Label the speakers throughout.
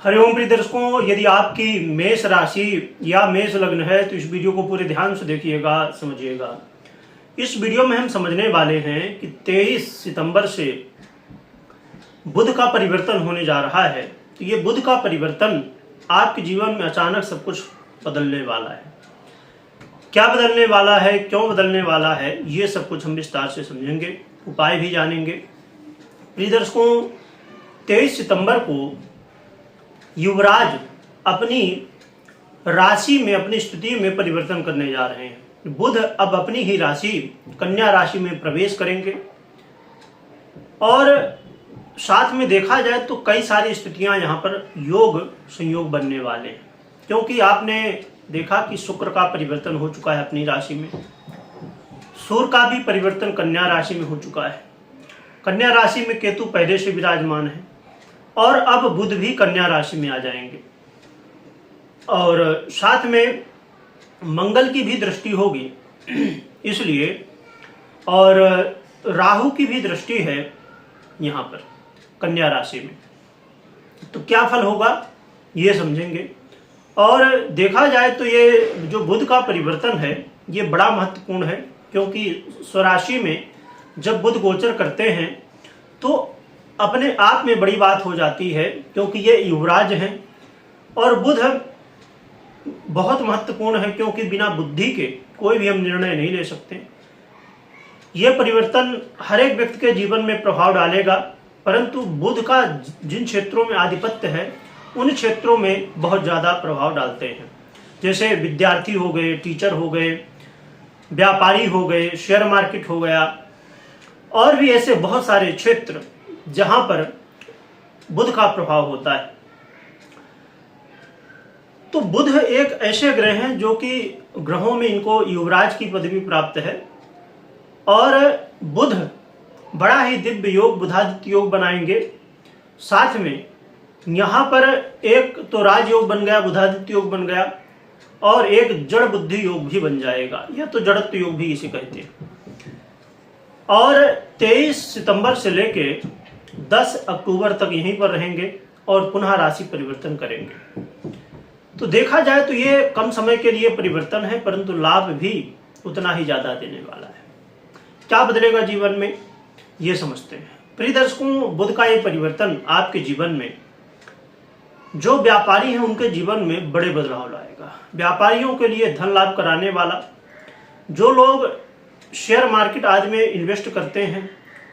Speaker 1: हरिओम प्रिय दर्शकों, यदि आपकी मेष राशि या मेष लग्न है तो इस वीडियो को पूरे ध्यान से देखिएगा, समझिएगा। इस वीडियो में हम समझने वाले हैं कि 23 सितंबर से बुध का परिवर्तन होने जा रहा है। तो ये बुध का परिवर्तन आपके जीवन में अचानक सब कुछ बदलने वाला है। क्या बदलने वाला है, क्यों बदलने वाला है, ये सब कुछ हम विस्तार से समझेंगे, उपाय भी जानेंगे। प्रिय दर्शकों, 23 सितंबर को युवराज अपनी राशि में, अपनी स्थिति में परिवर्तन करने जा रहे हैं। बुध अब अपनी ही राशि कन्या राशि में प्रवेश करेंगे और साथ में देखा जाए तो कई सारी स्थितियां यहां पर योग संयोग बनने वाले हैं, क्योंकि आपने देखा कि शुक्र का परिवर्तन हो चुका है अपनी राशि में, सूर्य का भी परिवर्तन कन्या राशि में हो चुका है, कन्या राशि में केतु पहले से विराजमान है और अब बुध भी कन्या राशि में आ जाएंगे और साथ में मंगल की भी दृष्टि होगी इसलिए, और राहु की भी दृष्टि है यहाँ पर कन्या राशि में। तो क्या फल होगा ये समझेंगे। और देखा जाए तो ये जो बुध का परिवर्तन है ये बड़ा महत्वपूर्ण है, क्योंकि स्वराशि में जब बुध गोचर करते हैं तो अपने आप में बड़ी बात हो जाती है, क्योंकि ये युवराज हैं और बुध बहुत महत्वपूर्ण है, क्योंकि बिना बुद्धि के कोई भी हम निर्णय नहीं ले सकते। यह परिवर्तन हर एक व्यक्ति के जीवन में प्रभाव डालेगा, परंतु बुध का जिन क्षेत्रों में आधिपत्य है उन क्षेत्रों में बहुत ज़्यादा प्रभाव डालते हैं। जैसे विद्यार्थी हो गए, टीचर हो गए, व्यापारी हो गए, शेयर मार्केट हो गया, और भी ऐसे बहुत सारे क्षेत्र जहां पर बुध का प्रभाव होता है। तो बुध एक ऐसे ग्रह हैं जो कि ग्रहों में इनको युवराज की पदवी प्राप्त है और बुध बड़ा ही दिव्य योग, बुधादित्य योग बनाएंगे। साथ में यहां पर एक तो राजयोग बन गया, बुधादित्य योग बन गया, और एक जड़ बुद्धि योग भी बन जाएगा, या तो जड़त्व योग भी इसे कहते हैं। और 23 सितंबर से लेके 10 अक्टूबर तक यहीं पर रहेंगे और पुनः राशि परिवर्तन करेंगे। तो देखा जाए तो ये कम समय के लिए परिवर्तन है, परंतु लाभ भी उतना ही ज्यादा देने वाला है। क्या बदलेगा जीवन में ये समझते हैं। प्रिय दर्शकों, बुध का ये परिवर्तन आपके जीवन में, जो व्यापारी हैं उनके जीवन में बड़े बदलाव लाएगा। व्यापारियों के लिए धन लाभ कराने वाला, जो लोग शेयर मार्केट आदि में इन्वेस्ट करते हैं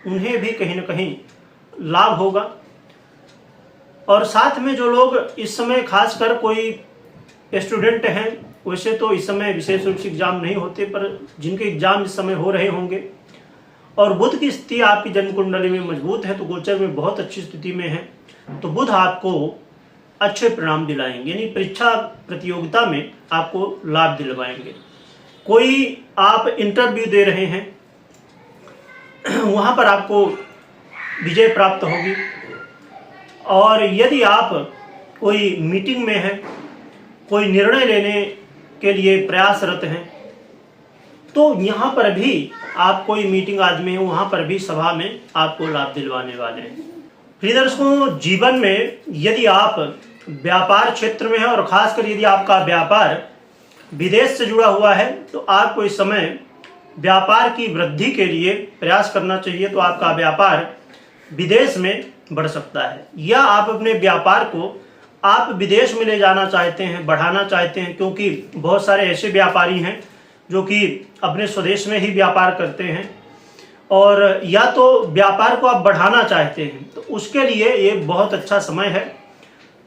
Speaker 1: उन्हें भी कहीं ना कहीं लाभ होगा। और साथ में जो लोग इस समय खासकर कोई स्टूडेंट हैं, वैसे तो इस समय विशेष रूप से एग्जाम नहीं होते, पर जिनके एग्जाम इस समय हो रहे होंगे और बुध की स्थिति आपकी जन्म कुंडली में मजबूत है, तो गोचर में बहुत अच्छी स्थिति में है, तो बुध आपको अच्छे परिणाम दिलाएंगे, यानी परीक्षा प्रतियोगिता में आपको लाभ दिलवाएंगे। कोई आप इंटरव्यू दे रहे हैं, वहां पर आपको विजय प्राप्त होगी। और यदि आप कोई मीटिंग में हैं, कोई निर्णय लेने के लिए प्रयासरत हैं, तो यहाँ पर भी आप कोई मीटिंग आदि में, वहाँ पर भी सभा में आपको लाभ दिलवाने वाले हैं। प्रिय दर्शकों, जीवन में यदि आप व्यापार क्षेत्र में हैं और खासकर यदि आपका व्यापार विदेश से जुड़ा हुआ है, तो आपको इस समय व्यापार की वृद्धि के लिए प्रयास करना चाहिए। तो आपका व्यापार विदेश में बढ़ सकता है, या आप अपने व्यापार को आप विदेश में ले जाना चाहते हैं, बढ़ाना चाहते हैं, क्योंकि बहुत सारे ऐसे व्यापारी हैं जो कि अपने स्वदेश में ही व्यापार करते हैं, और या तो व्यापार को आप बढ़ाना चाहते हैं, तो उसके लिए ये बहुत अच्छा समय है।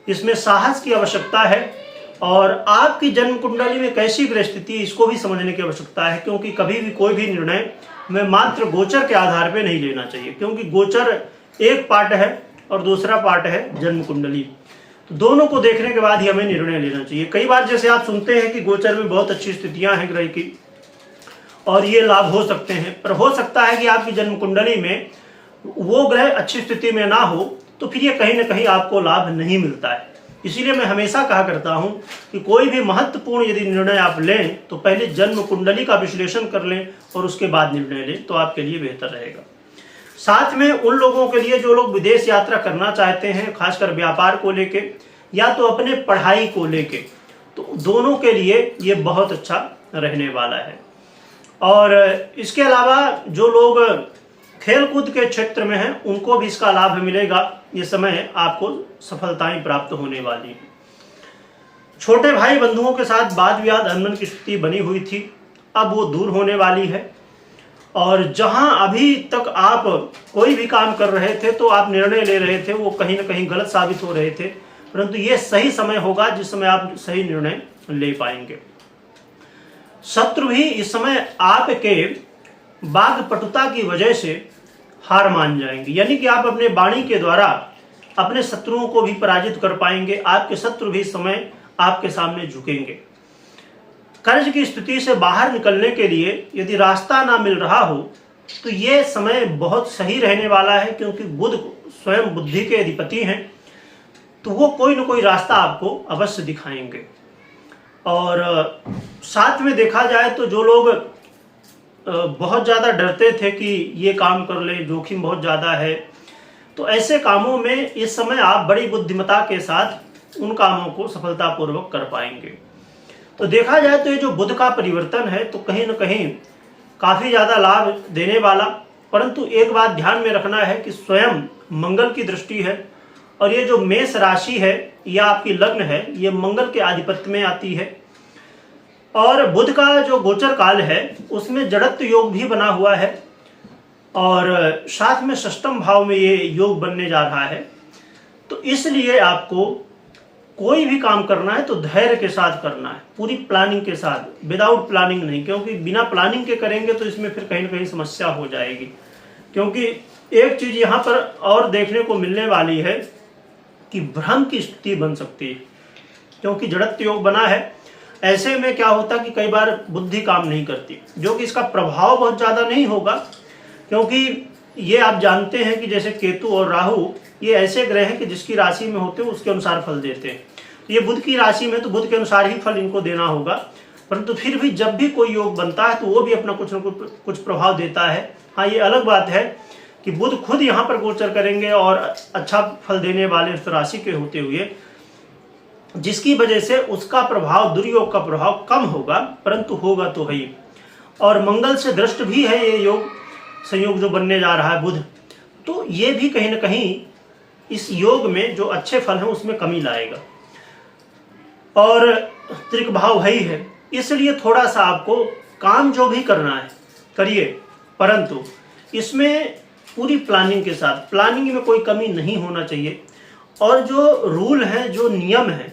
Speaker 1: इसमें साहस की आवश्यकता है और आपकी जन्म कुंडली में कैसी ग्रह स्थिति, इसको भी समझने की आवश्यकता है, क्योंकि कभी भी कोई भी निर्णय में मात्र गोचर के आधार पर नहीं लेना चाहिए, क्योंकि गोचर एक पार्ट है और दूसरा पार्ट है जन्म कुंडली। तो दोनों को देखने के बाद ही हमें निर्णय लेना चाहिए। कई बार जैसे आप सुनते हैं कि गोचर में बहुत अच्छी स्थितियां हैं ग्रह की और ये लाभ हो सकते हैं, पर हो सकता है कि आपकी जन्म कुंडली में वो ग्रह अच्छी स्थिति में ना हो, तो फिर ये कहीं ना कहीं आपको लाभ नहीं मिलता है। इसीलिए मैं हमेशा कहा करता हूं कि कोई भी महत्वपूर्ण यदि निर्णय आप लें तो पहले जन्म कुंडली का विश्लेषण कर लें और उसके बाद निर्णय लें, तो आपके लिए बेहतर रहेगा। साथ में उन लोगों के लिए जो लोग विदेश यात्रा करना चाहते हैं, खासकर व्यापार को लेके, या तो अपने पढ़ाई को लेके, तो दोनों के लिए ये बहुत अच्छा रहने वाला है। और इसके अलावा जो लोग खेलकूद के क्षेत्र में हैं उनको भी इसका लाभ मिलेगा। ये समय आपको सफलताएं प्राप्त होने वाली है। छोटे भाई बंधुओं के साथ वाद विवाद अनबन की स्थिति बनी हुई थी, अब वो दूर होने वाली है। और जहां अभी तक आप कोई भी काम कर रहे थे तो आप निर्णय ले रहे थे, वो कहीं ना कहीं गलत साबित हो रहे थे, परंतु ये सही समय होगा जिस समय आप सही निर्णय ले पाएंगे। शत्रु भी इस समय आपके वाक्पटुता की वजह से हार मान जाएंगे, यानी कि आप अपने वाणी के द्वारा अपने शत्रुओं को भी पराजित कर पाएंगे। आपके शत्रु भी इस समय आपके सामने झुकेंगे। कर्ज की स्थिति से बाहर निकलने के लिए यदि रास्ता ना मिल रहा हो तो ये समय बहुत सही रहने वाला है, क्योंकि बुध स्वयं बुद्धि के अधिपति हैं, तो वो कोई ना कोई रास्ता आपको अवश्य दिखाएंगे। और साथ में देखा जाए तो जो लोग बहुत ज़्यादा डरते थे कि ये काम कर ले, जोखिम बहुत ज़्यादा है, तो ऐसे कामों में इस समय आप बड़ी बुद्धिमत्ता के साथ उन कामों को सफलतापूर्वक कर पाएंगे। तो देखा जाए तो ये जो बुध का परिवर्तन है तो कहीं ना कहीं काफ़ी ज़्यादा लाभ देने वाला, परंतु एक बात ध्यान में रखना है कि स्वयं मंगल की दृष्टि है, और ये जो मेष राशि है या आपकी लग्न है ये मंगल के आधिपत्य में आती है। और बुध का जो गोचर काल है उसमें जड़त्व योग भी बना हुआ है, और साथ में षष्ठम भाव में ये योग बनने जा रहा है। तो इसलिए आपको कोई भी काम करना है तो धैर्य के साथ करना है, पूरी प्लानिंग के साथ, विदाउट प्लानिंग नहीं, क्योंकि बिना प्लानिंग के करेंगे तो इसमें फिर कहीं ना कहीं समस्या हो जाएगी। क्योंकि एक चीज यहाँ पर और देखने को मिलने वाली है कि भ्रम की स्थिति बन सकती है, क्योंकि जड़त्व योग बना है। ऐसे में क्या होता कि कई बार बुद्धि काम नहीं करती, जो कि इसका प्रभाव बहुत ज़्यादा नहीं होगा, क्योंकि ये आप जानते हैं कि जैसे केतु और राहु ये ऐसे ग्रह हैं कि जिसकी राशि में होते हैं उसके अनुसार फल देते हैं। ये बुध की राशि में तो बुध के अनुसार ही फल इनको देना होगा, परंतु फिर भी जब भी कोई योग बनता है तो वो भी अपना कुछ न कुछ प्रभाव देता है। हाँ, ये अलग बात है कि बुध खुद यहाँ पर गोचर करेंगे और अच्छा फल देने वाले उस राशि के होते हुए, जिसकी वजह से उसका प्रभाव, दुर्योग का प्रभाव कम होगा, परंतु होगा तो है ही। और मंगल से दृष्ट भी है ये योग, संयोग जो बनने जा रहा है बुध, तो ये भी कहीं ना कहीं इस योग में जो अच्छे फल हैं उसमें कमी लाएगा। और त्रिक भाव है ही है, इसलिए थोड़ा सा आपको काम जो भी करना है करिए, परंतु इसमें पूरी प्लानिंग के साथ, प्लानिंग में कोई कमी नहीं होना चाहिए। और जो रूल हैं, जो नियम हैं,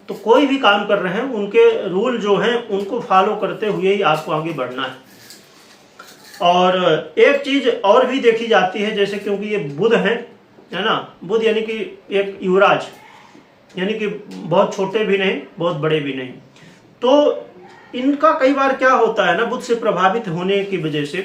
Speaker 1: तो कोई भी काम कर रहे हैं उनके रूल जो हैं उनको फॉलो करते हुए ही आपको आगे बढ़ना है। और एक चीज और भी देखी जाती है, जैसे क्योंकि ये बुध है ना, बुध यानी कि एक युवराज, यानी कि बहुत छोटे भी नहीं बहुत बड़े भी नहीं, तो इनका कई बार क्या होता है ना, बुध से प्रभावित होने की वजह से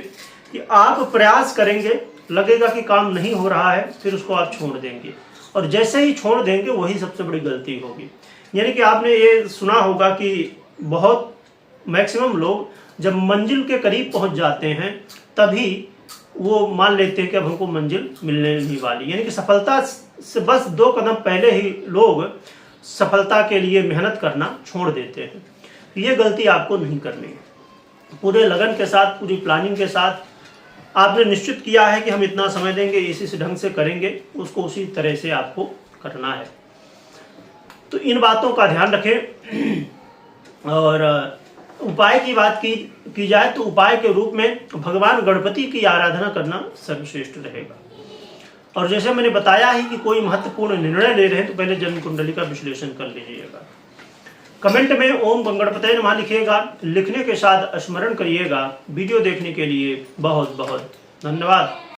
Speaker 1: कि आप प्रयास करेंगे, लगेगा कि काम नहीं हो रहा है, फिर उसको आप छोड़ देंगे, और जैसे ही छोड़ देंगे वही सबसे बड़ी गलती होगी। यानी कि आपने ये सुना होगा कि बहुत मैक्सिमम लोग जब मंजिल के करीब पहुंच जाते हैं तभी वो मान लेते हैं कि अब हमको मंजिल मिलने नहीं वाली, यानी कि सफलता से बस 2 कदम पहले ही लोग सफलता के लिए मेहनत करना छोड़ देते हैं। ये गलती आपको नहीं करनी है। पूरे लगन के साथ, पूरी प्लानिंग के साथ आपने निश्चित किया है कि हम इतना समय देंगे, इसी ढंग से करेंगे, उसको उसी तरह से आपको करना है। तो इन बातों का ध्यान रखें। और उपाय की बात की जाए तो उपाय के रूप में भगवान गणपति की आराधना करना सर्वश्रेष्ठ रहेगा। और जैसे मैंने बताया ही कि कोई महत्वपूर्ण निर्णय ले रहे हैं तो पहले जन्म कुंडली का विश्लेषण कर लीजिएगा। कमेंट में ओम गणपतये नमः लिखिएगा, लिखने के साथ स्मरण करिएगा। वीडियो देखने के लिए बहुत बहुत धन्यवाद।